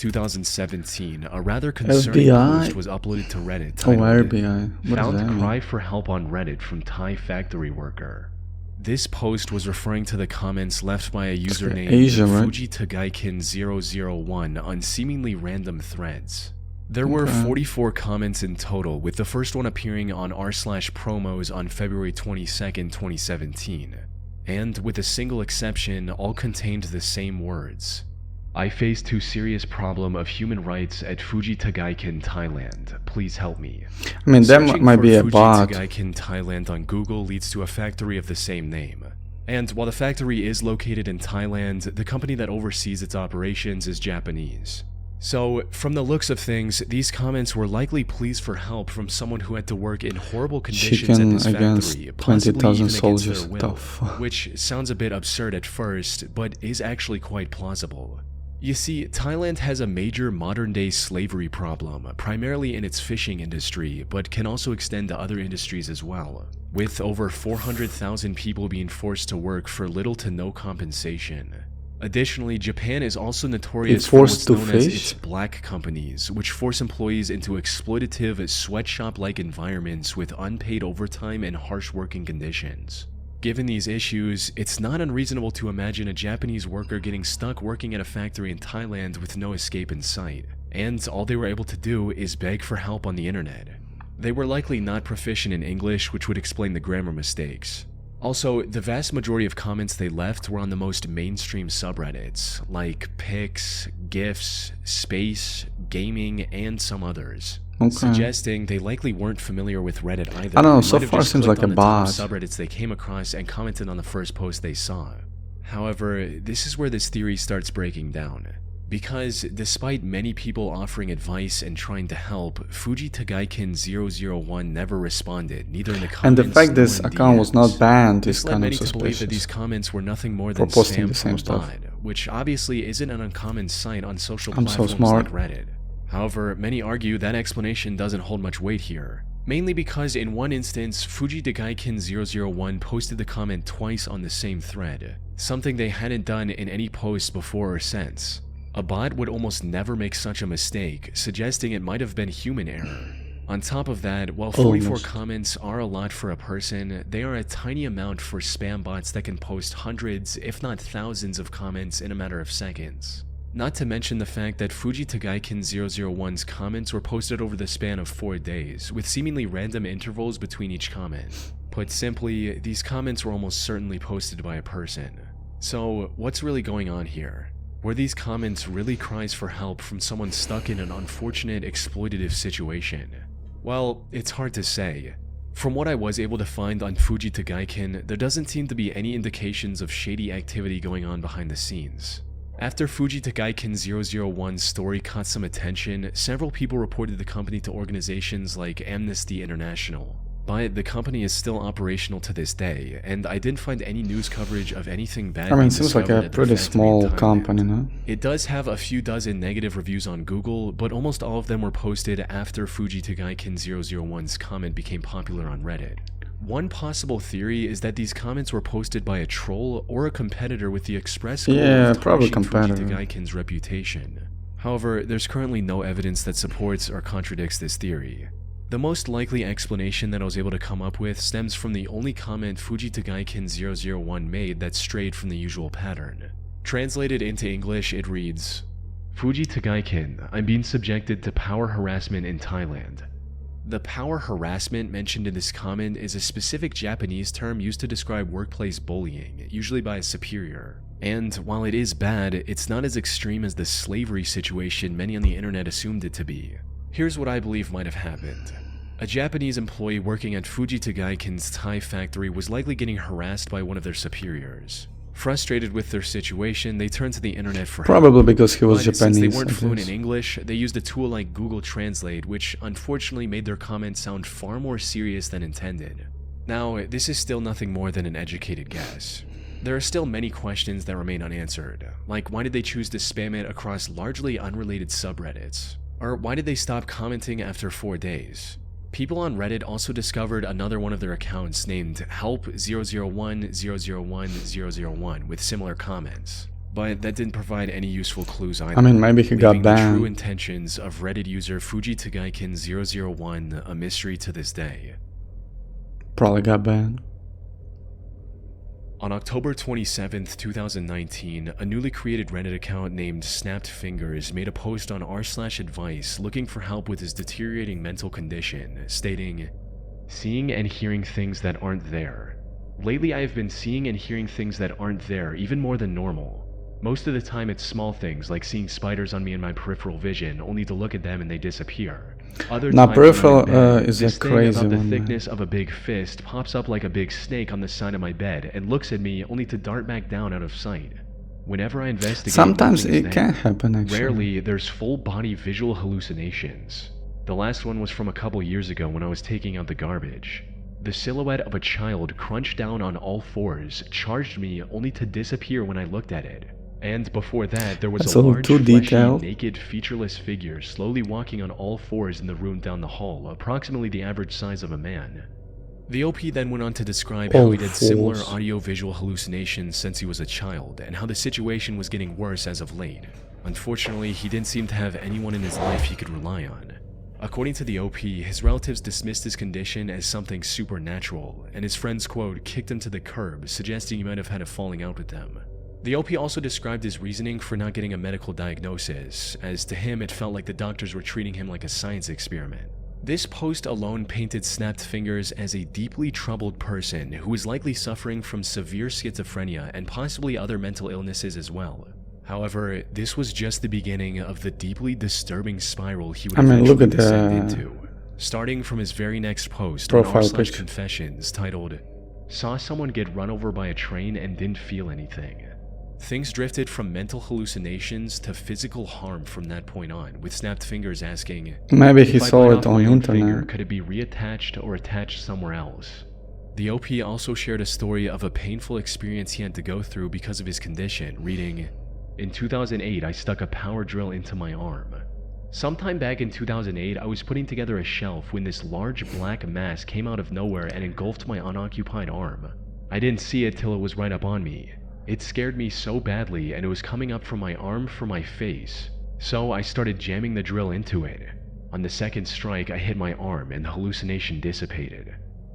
2017, a rather concerning FBI? post was uploaded to Reddit Oh, titled, RBI. What does "Found that cry mean? for help on Reddit from Thai factory worker." This post was referring to the comments left by a user named Asia, right? Fujitagaikin001 on seemingly random threads. There were 44 comments in total, with the first one appearing on r/promos on February 22nd, 2017. And with a single exception, all contained the same words. "I face too serious problem of human rights at Fujitagaikin, Thailand. Please help me." I mean, that Searching might for be a bot. Fujitagaikin, Thailand on Google leads to a factory of the same name. And while the factory is located in Thailand, the company that oversees its operations is Japanese. So, from the looks of things, these comments were likely pleas for help from someone who had to work in horrible conditions at this factory, possibly 20,000 even against soldiers. their will, which sounds a bit absurd at first, but is actually quite plausible. You see, Thailand has a major modern-day slavery problem, primarily in its fishing industry, but can also extend to other industries as well, with over 400,000 people being forced to work for little to no compensation. Additionally, Japan is also notorious for what's known as its black companies, which force employees into exploitative, sweatshop-like environments with unpaid overtime and harsh working conditions. Given these issues, it's not unreasonable to imagine a Japanese worker getting stuck working at a factory in Thailand with no escape in sight, and all they were able to do is beg for help on the internet. They were likely not proficient in English, which would explain the grammar mistakes. Also, the vast majority of comments they left were on the most mainstream subreddits, like pics, GIFs, space, gaming, and some others. Suggesting they likely weren't familiar with Reddit either. I don't know, so far seems like a bot. Subreddits they came across and commented on the first post they saw. However, this is where this theory starts breaking down. Because despite many people offering advice and trying to help, Fujitagaikin001 never responded, neither in the comments and the fact nor this in account was not banned is led kind many of to believe that these suspicious. comments were nothing more than posting spam the same from a stuff. bot, which obviously isn't an uncommon sight on social I'm so platforms smart. like Reddit. However, many argue that explanation doesn't hold much weight here, mainly because in one instance, Fujitagaikin001 posted the comment twice on the same thread, something they hadn't done in any post before or since. A bot would almost never make such a mistake, suggesting it might have been human error. On top of that, while 44 comments are a lot for a person, they are a tiny amount for spam bots that can post hundreds, if not thousands of comments in a matter of seconds. Not to mention the fact that Fujitagaikin001's comments were posted over the span of 4 days, with seemingly random intervals between each comment. Put simply, these comments were almost certainly posted by a person. So, what's really going on here? Were these comments really cries for help from someone stuck in an unfortunate, exploitative situation? Well, it's hard to say. From what I was able to find on Fujitagaikin, there doesn't seem to be any indications of shady activity going on behind the scenes. After Fujitagaikin001's story caught some attention, several people reported the company to organizations like Amnesty International. But the company is still operational to this day, and I didn't find any news coverage of anything bad. I mean, it seems like a pretty small company, no? It does have a few dozen negative reviews on Google, but almost all of them were posted after Fujitagaikin001's comment became popular on Reddit. One possible theory is that these comments were posted by a troll or a competitor with the express goal of tarnishing Fujitagaikin's reputation. However, there's currently no evidence that supports or contradicts this theory. The most likely explanation that I was able to come up with stems from the only comment Fujitagaikin001 made that strayed from the usual pattern. Translated into English, it reads, "Fujitagaikin, I'm being subjected to power harassment in Thailand." The power harassment mentioned in this comment is a specific Japanese term used to describe workplace bullying, usually by a superior. And while it is bad, it's not as extreme as the slavery situation many on the internet assumed it to be. Here's what I believe might have happened. A Japanese employee working at Fujitagaikin's Thai factory was likely getting harassed by one of their superiors. Frustrated with their situation, they turned to the internet for help. Probably because he was But Japanese. since they weren't fluent in English, they used a tool like Google Translate, which unfortunately made their comments sound far more serious than intended. Now, this is still nothing more than an educated guess. There are still many questions that remain unanswered, like why did they choose to spam it across largely unrelated subreddits? Or why did they stop commenting after 4 days? People on Reddit also discovered another one of their accounts named Help001 001 001 with similar comments. but that didn't provide any useful clues either. I mean, maybe he got leaving the true banned. intentions of Reddit user FujiTagaikin001 a mystery to this day. Probably got banned. On October 27, 2019, a newly created Reddit account named Snapped Fingers made a post on r/advice looking for help with his deteriorating mental condition, stating, "Seeing and hearing things that aren't there. Lately I have been seeing and hearing things that aren't there even more than normal. Most of the time it's small things like seeing spiders on me in my peripheral vision only to look at them and they disappear. Other Now times peripheral when I'm in bed, is this a thing crazy about the one. thickness of a big fist pops up like a big snake on the side of my bed and looks at me only to dart back down out of sight. Whenever I investigate, Sometimes nothing is it can there. happen actually. Rarely, there's full body visual hallucinations. The last one was from a couple years ago when I was taking out the garbage. The silhouette of a child crunched down on all fours charged me only to disappear when I looked at it. And before that, there was That's a a little large, too fleshy, detailed. naked, featureless figure slowly walking on all fours in the room down the hall, approximately the average size of a man. The OP then went on to describe how All he did similar fours. audio-visual hallucinations since he was a child, and how the situation was getting worse as of late. Unfortunately, he didn't seem to have anyone in his life he could rely on. According to the OP, his relatives dismissed his condition as something supernatural, and his friends, quote, kicked him to the curb, suggesting he might have had a falling out with them. The OP also described his reasoning for not getting a medical diagnosis, as to him it felt like the doctors were treating him like a science experiment. This post alone painted Snapped Fingers as a deeply troubled person who is likely suffering from severe schizophrenia and possibly other mental illnesses as well. However, this was just the beginning of the deeply disturbing spiral he would look eventually at descend the into. Starting from his very next post on profile picture. r/confessions titled, "Saw someone get run over by a train and didn't feel anything." Things drifted from mental hallucinations to physical harm from that point on, with Snapped Fingers asking, Maybe he "If I saw bite it off on my the own finger, internet. could it be reattached or attached somewhere else?" The OP also shared a story of a painful experience he had to go through because of his condition, reading, "In 2008, I stuck a power drill into my arm. Sometime back in 2008, I was putting together a shelf when this large black mass came out of nowhere and engulfed my unoccupied arm. I didn't see it till it was right up on me. It scared me so badly, and it was coming up from my arm for my face. So I started jamming the drill into it. On the second strike, I hit my arm and the hallucination dissipated."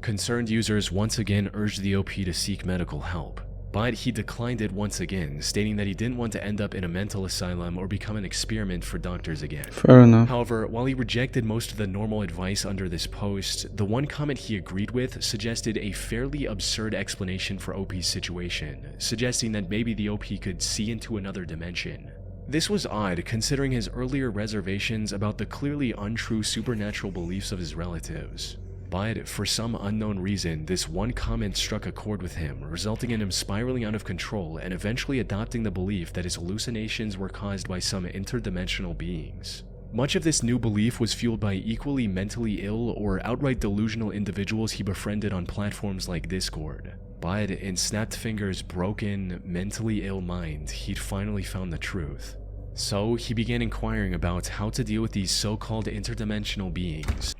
Concerned users once again urged the OP to seek medical help, but he declined it once again, stating that he didn't want to end up in a mental asylum or become an experiment for doctors again. Fair enough. However, while he rejected most of the normal advice under this post, the one comment he agreed with suggested a fairly absurd explanation for OP's situation, suggesting that maybe the OP could see into another dimension. This was odd considering his earlier reservations about the clearly untrue supernatural beliefs of his relatives. But for some unknown reason, this one comment struck a chord with him, resulting in him spiraling out of control and eventually adopting the belief that his hallucinations were caused by some interdimensional beings. Much of this new belief was fueled by equally mentally ill or outright delusional individuals he befriended on platforms like Discord. But in Snapped Fingers' broken, mentally ill mind, he'd finally found the truth. So he began inquiring about how to deal with these so-called interdimensional beings.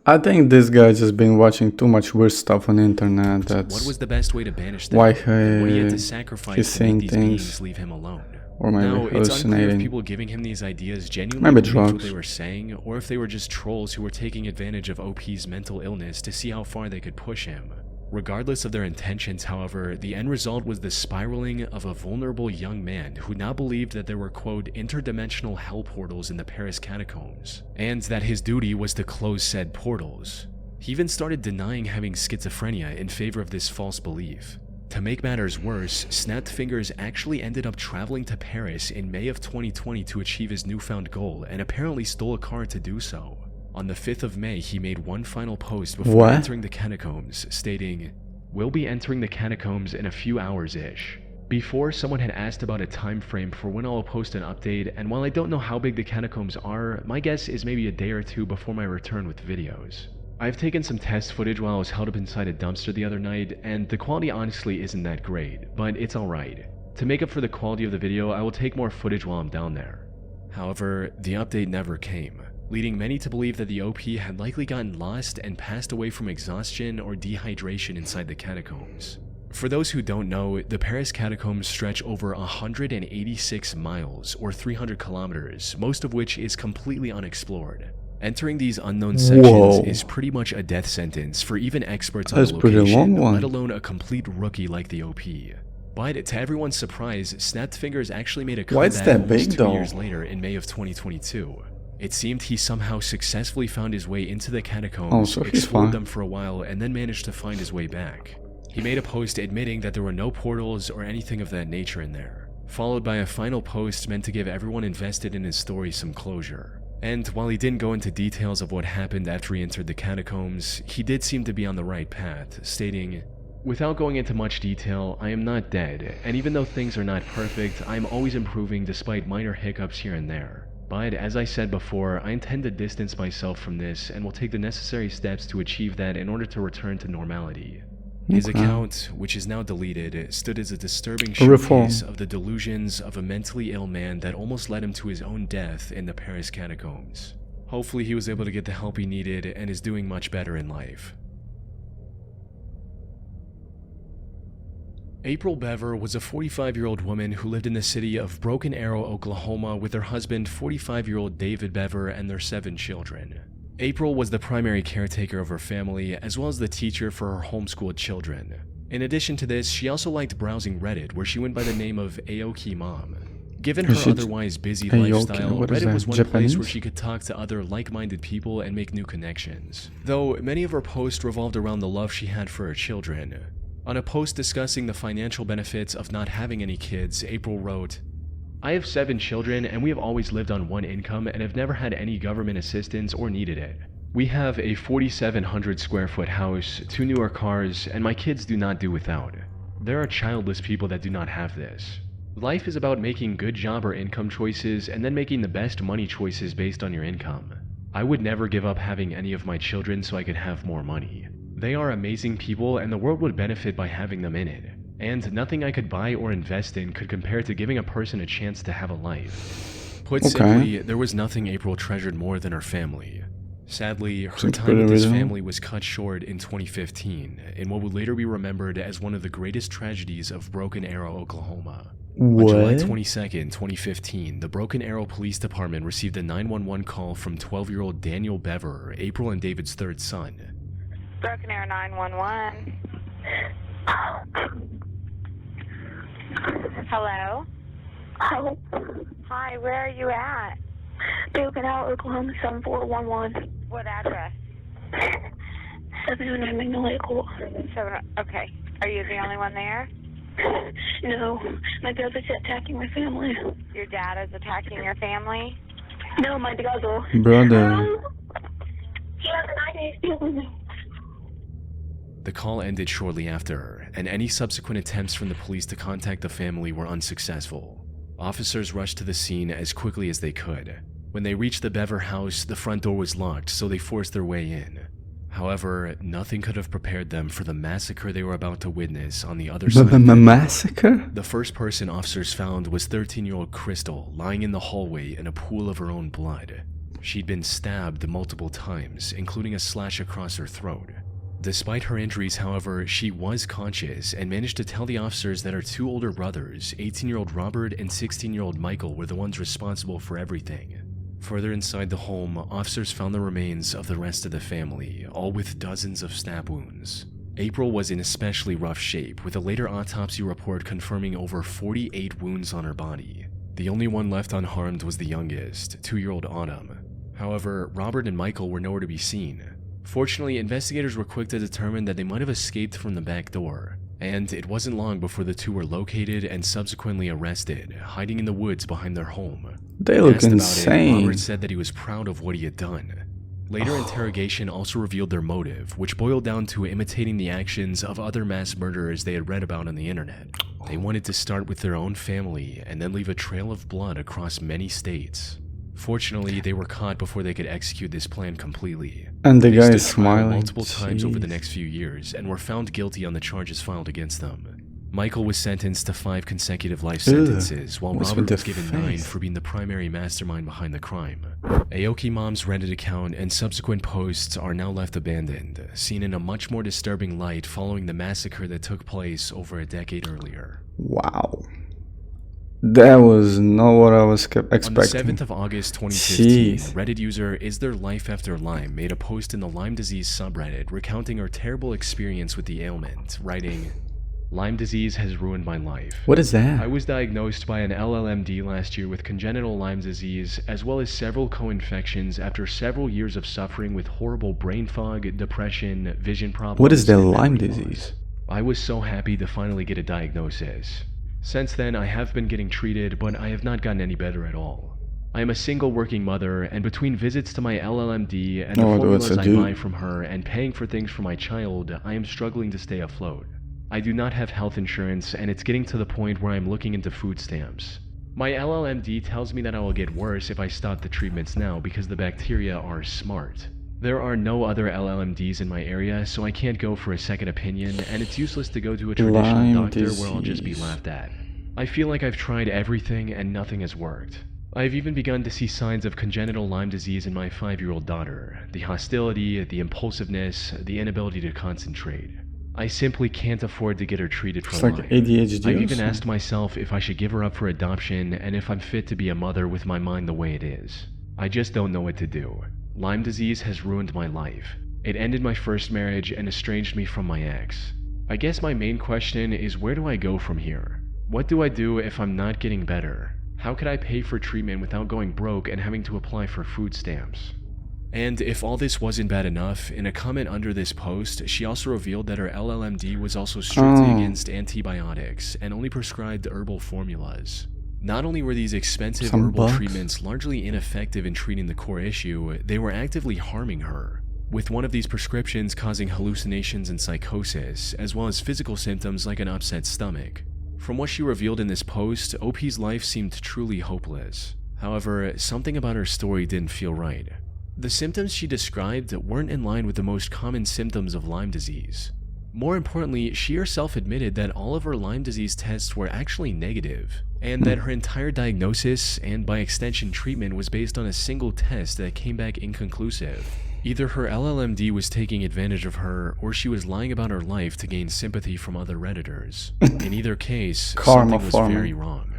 I think this guy just been watching too much weird stuff on the internet. That's What was the best way to banish them? why And what he had to he's sacrifice to saying make these things. beings leave him alone. Or maybe Now, it's unclear if hallucinating. people giving him these ideas genuinely Maybe believed what drugs. they were saying, or if they were just trolls who were taking advantage of OP's mental illness to see how far they could push him. Regardless of their intentions, however, the end result was the spiraling of a vulnerable young man who now believed that there were, quote, interdimensional hell portals in the Paris catacombs, and that his duty was to close said portals. He even started denying having schizophrenia in favor of this false belief. To make matters worse, Snapped Fingers actually ended up traveling to Paris in May of 2020 to achieve his newfound goal, and apparently stole a car to do so. On the 5th of May, he made one final post before What? entering the catacombs, stating, "We'll be entering the catacombs in a few hours-ish." Before, someone had asked about a time frame for when I'll post an update, and while I don't know how big the catacombs are, my guess is maybe a day or two before my return with videos. I've taken some test footage while I was held up inside a dumpster the other night, and the quality honestly isn't that great, but it's alright. To make up for the quality of the video, I will take more footage while I'm down there. However, the update never came, leading many to believe that the OP had likely gotten lost and passed away from exhaustion or dehydration inside the catacombs. For those who don't know, the Paris catacombs stretch over 186 miles or 300 kilometers, most of which is completely unexplored. Entering these unknown sections is pretty much a death sentence for even experts on the location, let alone a complete rookie like the OP. But to everyone's surprise, Snapped Fingers actually made a comeback almost 2 years later in May of 2022. It seemed he somehow successfully found his way into the catacombs, explored them for a while, and then managed to find his way back. He made a post admitting that there were no portals or anything of that nature in there, followed by a final post meant to give everyone invested in his story some closure. And while he didn't go into details of what happened after he entered the catacombs, he did seem to be on the right path, stating, "Without going into much detail, I am not dead, and even though things are not perfect, I am always improving despite minor hiccups here and there. But as I said before, I intend to distance myself from this and will take the necessary steps to achieve that in order to return to normality." His account, which is now deleted, stood as a disturbing showcase of the delusions of a mentally ill man that almost led him to his own death in the Paris catacombs. Hopefully he was able to get the help he needed and is doing much better in life. April Bever was a 45-year-old woman who lived in the city of Broken Arrow, Oklahoma with her husband, 45-year-old David Bever, and their 7 children. April was the primary caretaker of her family, as well as the teacher for her homeschooled children. In addition to this, she also liked browsing Reddit, where she went by the name of Aoki Mom. Given her otherwise busy lifestyle, Reddit was one place where she could talk to other like-minded people and make new connections. Though many of her posts revolved around the love she had for her children. On a post discussing the financial benefits of not having any kids, April wrote, "I have 7 children and we have always lived on one income and have never had any government assistance or needed it. We have a 4,700 square foot house, 2 newer cars, and my kids do not do without. There are childless people that do not have this. Life is about making good job or income choices and then making the best money choices based on your income. I would never give up having any of my children so I could have more money. They are amazing people and the world would benefit by having them in it. And nothing I could buy or invest in could compare to giving a person a chance to have a life." Put simply, there was nothing April treasured more than her family. Sadly, her time with this family was cut short in 2015, in what would later be remembered as one of the greatest tragedies of Broken Arrow, Oklahoma. On July 22nd, 2015, the Broken Arrow Police Department received a 911 call from 12-year-old Daniel Bever, April and David's 3rd son. Broken Arrow 911. Hello? Hello. Hi, where are you at? Broken Arrow, Oklahoma 7411. What address? 709 Magnolia Court. Okay. Are you the only one there? No, my brother's attacking my family. Your dad is attacking your family? No, my brother. He has an idea stealing me. The call ended shortly after, and any subsequent attempts from the police to contact the family were unsuccessful. Officers rushed to the scene as quickly as they could. When they reached the Bever house, the front door was locked, so they forced their way in. However, nothing could have prepared them for the massacre they were about to witness on the other side. Massacre? The first person officers found was 13-year-old Crystal, lying in the hallway in a pool of her own blood. She'd been stabbed multiple times, including a slash across her throat. Despite her injuries, however, she was conscious and managed to tell the officers that her 2 older brothers, 18-year-old Robert and 16-year-old Michael, were the ones responsible for everything. Further inside the home, officers found the remains of the rest of the family, all with dozens of stab wounds. April was in especially rough shape, with a later autopsy report confirming over 48 wounds on her body. The only one left unharmed was the youngest, 2-year-old Autumn. However, Robert and Michael were nowhere to be seen. Fortunately, investigators were quick to determine that they might have escaped from the back door, and it wasn't long before the 2 were located and subsequently arrested, hiding in the woods behind their home. They look insane. Robert said that he was proud of what he had done. Later interrogation also revealed their motive, which boiled down to imitating the actions of other mass murderers they had read about on the internet. They wanted to start with their own family and then leave a trail of blood across many states. Fortunately, they were caught before they could execute this plan completely. And the guy is smiling smiling multiple times over the next few years and were found guilty on the charges filed against them. Michael was sentenced to 5 consecutive life sentences, while what's Robert with was the given 9 face? for being the primary mastermind behind the crime. Aoki Mom's Reddit account and subsequent posts are now left abandoned, seen in a much more disturbing light following the massacre that took place over a decade earlier. Wow. That was not what I was expecting. On the 7th of August 2015, Jeez. Reddit user Is There Life After Lyme made a post in the Lyme disease subreddit recounting her terrible experience with the ailment, writing, "Lyme disease has ruined my life. What is that? I was diagnosed by an LLMD last year with congenital Lyme disease, as well as several co-infections after several years of suffering with horrible brain fog, depression, vision problems. What is the and Lyme memory loss. disease? I was so happy to finally get a diagnosis. Since then, I have been getting treated, but I have not gotten any better at all. I am a single working mother, and between visits to my LLMD and the formulas I buy from her and paying for things for my child, I am struggling to stay afloat. I do not have health insurance, and it's getting to the point where I'm looking into food stamps. My LLMD tells me that I will get worse if I stop the treatments now because the bacteria are smart. There are no other LLMDs in my area, so I can't go for a second opinion, and it's useless to go to a traditional Lyme doctor where I'll just be disease. laughed at. I feel like I've tried everything and nothing has worked. I've even begun to see signs of congenital Lyme disease in my 5-year-old daughter. The hostility, the impulsiveness, the inability to concentrate. I simply can't afford to get her treated for It's like Lyme. ADHD. I've or even something. asked myself if I should give her up for adoption and if I'm fit to be a mother with my mind the way it is. I just don't know what to do. Lyme disease has ruined my life. It ended my first marriage and estranged me from my ex. I guess my main question is, where do I go from here? What do I do if I'm not getting better? How could I pay for treatment without going broke and having to apply for food stamps? And if all this wasn't bad enough, in a comment under this post, she also revealed that her LLMD was also strictly against antibiotics and only prescribed herbal formulas. Not only were these expensive Some herbal bugs? treatments largely ineffective in treating the core issue, they were actively harming her, with one of these prescriptions causing hallucinations and psychosis, as well as physical symptoms like an upset stomach. From what she revealed in this post, OP's life seemed truly hopeless. However, something about her story didn't feel right. The symptoms she described weren't in line with the most common symptoms of Lyme disease. More importantly, she herself admitted that all of her Lyme disease tests were actually negative, and that her entire diagnosis, and by extension treatment, was based on a single test that came back inconclusive. Either her LLMD was taking advantage of her, or she was lying about her life to gain sympathy from other Redditors. In either case, Karma something was farming. very wrong.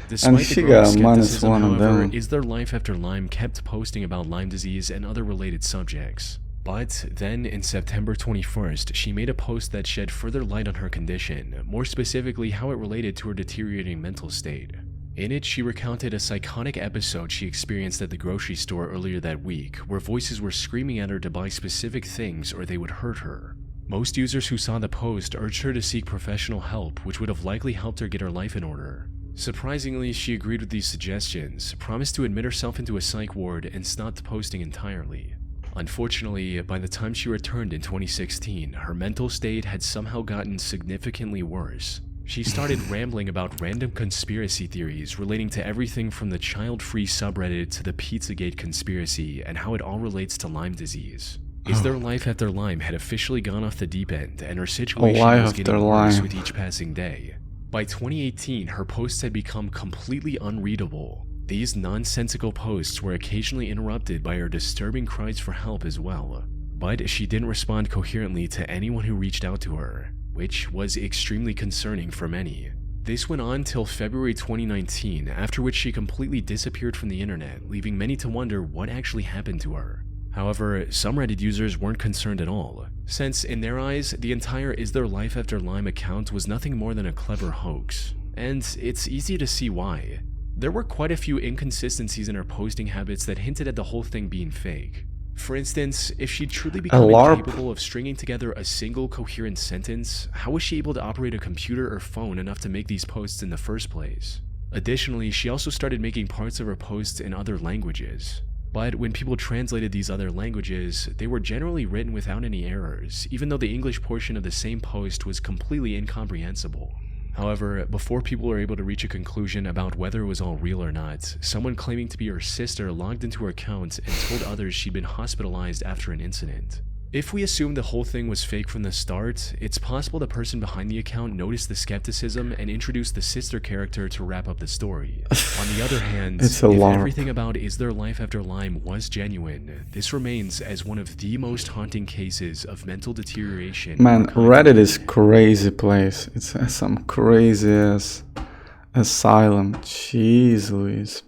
Despite she the growing got skepticism, -1 on however, them. Is There Life After Lyme kept posting about Lyme disease and other related subjects. But then, in September 21st, she made a post that shed further light on her condition, more specifically how it related to her deteriorating mental state. In it, she recounted a psychotic episode she experienced at the grocery store earlier that week, where voices were screaming at her to buy specific things or they would hurt her. Most users who saw the post urged her to seek professional help, which would have likely helped her get her life in order. Surprisingly, she agreed with these suggestions, promised to admit herself into a psych ward, and stopped posting entirely. Unfortunately, by the time she returned in 2016, her mental state had somehow gotten significantly worse. She started rambling about random conspiracy theories relating to everything from the child-free subreddit to the Pizzagate conspiracy and how it all relates to Lyme disease. Is There Life After Lyme had officially gone off the deep end, and her situation life was after getting worse Lyme. with each passing day. By 2018, her posts had become completely unreadable. These nonsensical posts were occasionally interrupted by her disturbing cries for help as well, but she didn't respond coherently to anyone who reached out to her, which was extremely concerning for many. This went on till February 2019, after which she completely disappeared from the internet, leaving many to wonder what actually happened to her. However, some Reddit users weren't concerned at all, since in their eyes, the entire Is There Life After Lyme account was nothing more than a clever hoax. And it's easy to see why. There were quite a few inconsistencies in her posting habits that hinted at the whole thing being fake. For instance, if she'd truly become LARP? incapable of stringing together a single coherent sentence, how was she able to operate a computer or phone enough to make these posts in the first place? Additionally, she also started making parts of her posts in other languages. But when people translated these other languages, they were generally written without any errors, even though the English portion of the same post was completely incomprehensible. However, before people were able to reach a conclusion about whether it was all real or not, someone claiming to be her sister logged into her account and told others she'd been hospitalized after an incident. If we assume the whole thing was fake from the start, it's possible the person behind the account noticed the skepticism and introduced the sister character to wrap up the story. On the other hand, It's a if LARP. everything about Is There Life After Lyme was genuine, this remains as one of the most haunting cases of mental deterioration. Man, archived Reddit is on crazy place. It's some crazy ass asylum. Jeez Louise.